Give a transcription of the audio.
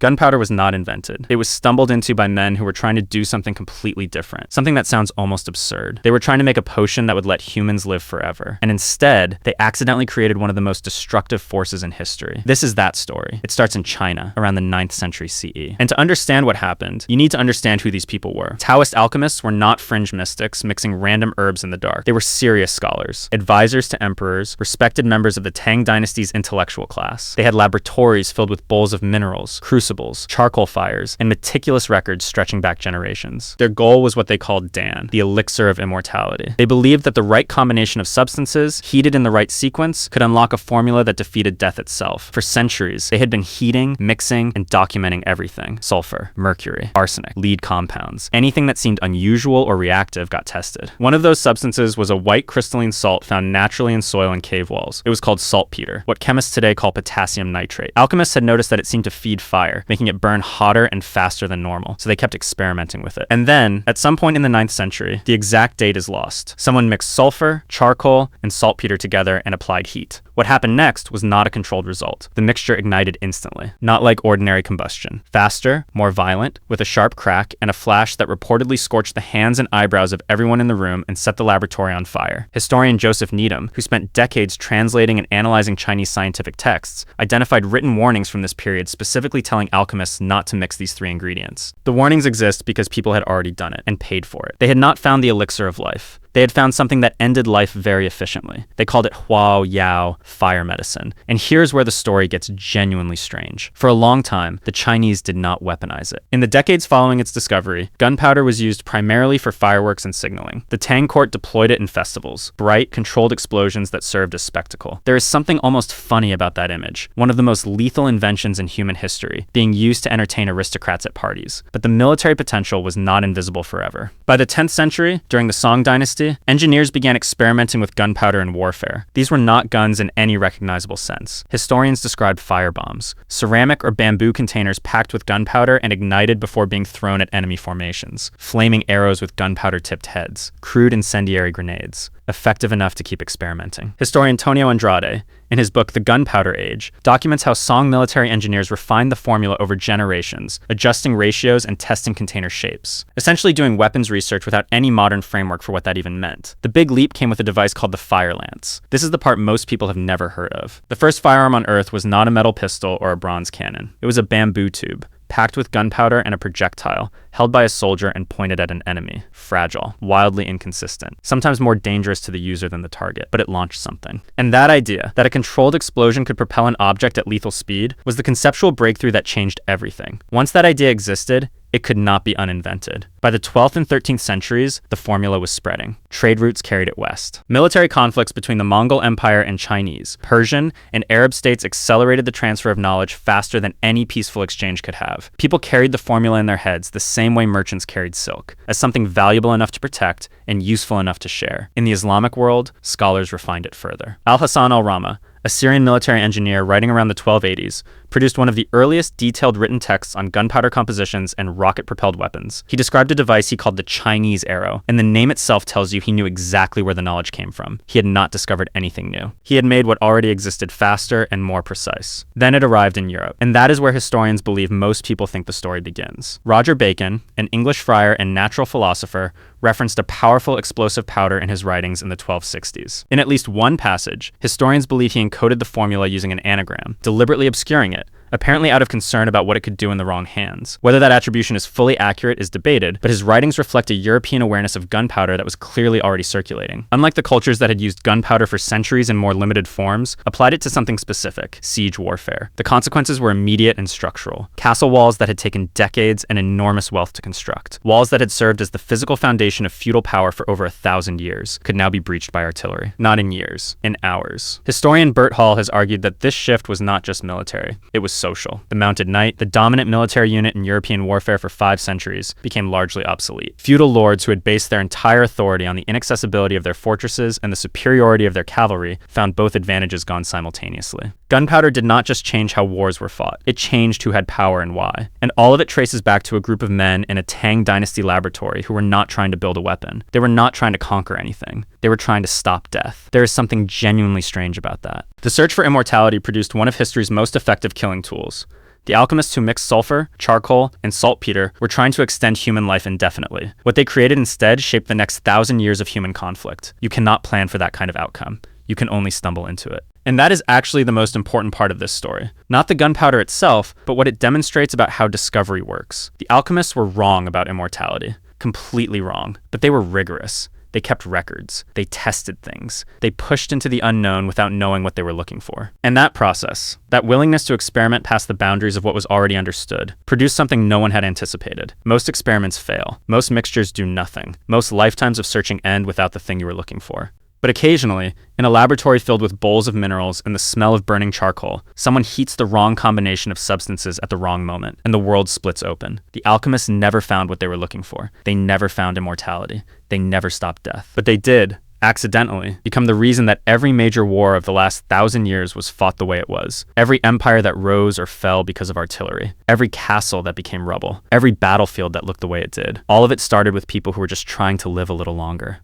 Gunpowder was not invented. It was stumbled into by men who were trying to do something completely different, something that sounds almost absurd. They were trying to make a potion that would let humans live forever. And instead, they accidentally created one of the most destructive forces in history. This is that story. It starts in China, around the 9th century CE. And to understand what happened, you need to understand who these people were. Taoist alchemists were not fringe mystics mixing random herbs in the dark. They were serious scholars, advisors to emperors, respected members of the Tang Dynasty's intellectual class. They had laboratories filled with bowls of minerals, crucibles, charcoal fires, and meticulous records stretching back generations. Their goal was what they called Dan, the elixir of immortality. They believed that the right combination of substances, heated in the right sequence, could unlock a formula that defeated death itself. For centuries, they had been heating, mixing, and documenting everything. Sulfur, mercury, arsenic, lead compounds. Anything that seemed unusual or reactive got tested. One of those substances was a white crystalline salt found naturally in soil and cave walls. It was called saltpeter, what chemists today call potassium nitrate. Alchemists had noticed that it seemed to feed fire, making it burn hotter and faster than normal, so they kept experimenting with it. And then, at some point in the 9th century, the exact date is lost. Someone mixed sulfur, charcoal, and saltpeter together and applied heat. What happened next was not a controlled result. The mixture ignited instantly, not like ordinary combustion. Faster, more violent, with a sharp crack and a flash that reportedly scorched the hands and eyebrows of everyone in the room and set the laboratory on fire. Historian Joseph Needham, who spent decades translating and analyzing Chinese scientific texts, identified written warnings from this period specifically telling alchemists not to mix these 3 ingredients. The warnings exist because people had already done it and paid for it. They had not found the elixir of life. They had found something that ended life very efficiently. They called it Huao Yao, fire medicine. And here's where the story gets genuinely strange. For a long time, the Chinese did not weaponize it. In the decades following its discovery, gunpowder was used primarily for fireworks and signaling. The Tang court deployed it in festivals, bright, controlled explosions that served as spectacle. There is something almost funny about that image, one of the most lethal inventions in human history, being used to entertain aristocrats at parties. But the military potential was not invisible forever. By the 10th century, during the Song Dynasty, engineers began experimenting with gunpowder in warfare. These were not guns in any recognizable sense. Historians described firebombs, ceramic or bamboo containers packed with gunpowder and ignited before being thrown at enemy formations, flaming arrows with gunpowder-tipped heads, crude incendiary grenades, effective enough to keep experimenting. Historian Antonio Andrade, in his book The Gunpowder Age, documents how Song military engineers refined the formula over generations, adjusting ratios and testing container shapes, essentially doing weapons research without any modern framework for what that even meant. The big leap came with a device called the fire lance. This is the part most people have never heard of. The first firearm on Earth was not a metal pistol or a bronze cannon. It was a bamboo tube, packed with gunpowder and a projectile, held by a soldier and pointed at an enemy. Fragile, wildly inconsistent, sometimes more dangerous to the user than the target, but it launched something. And that idea, that a controlled explosion could propel an object at lethal speed, was the conceptual breakthrough that changed everything. Once that idea existed, it could not be uninvented. By the 12th and 13th centuries, the formula was spreading. Trade routes carried it west. Military conflicts between the Mongol Empire and Chinese, Persian, and Arab states accelerated the transfer of knowledge faster than any peaceful exchange could have. People carried the formula in their heads the same way merchants carried silk, as something valuable enough to protect and useful enough to share. In the Islamic world, scholars refined it further. Al-Hasan al-Rama, a Syrian military engineer writing around the 1280s, produced one of the earliest detailed written texts on gunpowder compositions and rocket-propelled weapons. He described a device he called the Chinese arrow, and the name itself tells you he knew exactly where the knowledge came from. He had not discovered anything new. He had made what already existed faster and more precise. Then it arrived in Europe, and that is where historians believe most people think the story begins. Roger Bacon, an English friar and natural philosopher, referenced a powerful explosive powder in his writings in the 1260s. In at least one passage, historians believe he encoded the formula using an anagram, deliberately obscuring it, apparently out of concern about what it could do in the wrong hands. Whether that attribution is fully accurate is debated, but his writings reflect a European awareness of gunpowder that was clearly already circulating. Unlike the cultures that had used gunpowder for centuries in more limited forms, applied it to something specific, siege warfare. The consequences were immediate and structural. Castle walls that had taken decades and enormous wealth to construct. Walls that had served as the physical foundation of feudal power for over 1,000 years could now be breached by artillery. Not in years, in hours. Historian Bert Hall has argued that this shift was not just military, it was social. The mounted knight, the dominant military unit in European warfare for 5 centuries, became largely obsolete. Feudal lords who had based their entire authority on the inaccessibility of their fortresses and the superiority of their cavalry found both advantages gone simultaneously. Gunpowder did not just change how wars were fought, it changed who had power and why. And all of it traces back to a group of men in a Tang Dynasty laboratory who were not trying to build a weapon. They were not trying to conquer anything. They were trying to stop death. There is something genuinely strange about that. The search for immortality produced one of history's most effective killing tools, The alchemists who mixed sulfur, charcoal, and saltpeter were trying to extend human life indefinitely. What they created instead shaped the next 1,000 years of human conflict. You cannot plan for that kind of outcome. You can only stumble into it. And that is actually the most important part of this story. Not the gunpowder itself, but what it demonstrates about how discovery works. The alchemists were wrong about immortality. Completely wrong. But they were rigorous. They kept records. They tested things. They pushed into the unknown without knowing what they were looking for. And that process, that willingness to experiment past the boundaries of what was already understood, produced something no one had anticipated. Most experiments fail. Most mixtures do nothing. Most lifetimes of searching end without the thing you were looking for. But occasionally, in a laboratory filled with bowls of minerals and the smell of burning charcoal, someone heats the wrong combination of substances at the wrong moment, and the world splits open. The alchemists never found what they were looking for. They never found immortality. They never stopped death. But they did, accidentally, become the reason that every major war of the last 1,000 years was fought the way it was. Every empire that rose or fell because of artillery. Every castle that became rubble. Every battlefield that looked the way it did. All of it started with people who were just trying to live a little longer.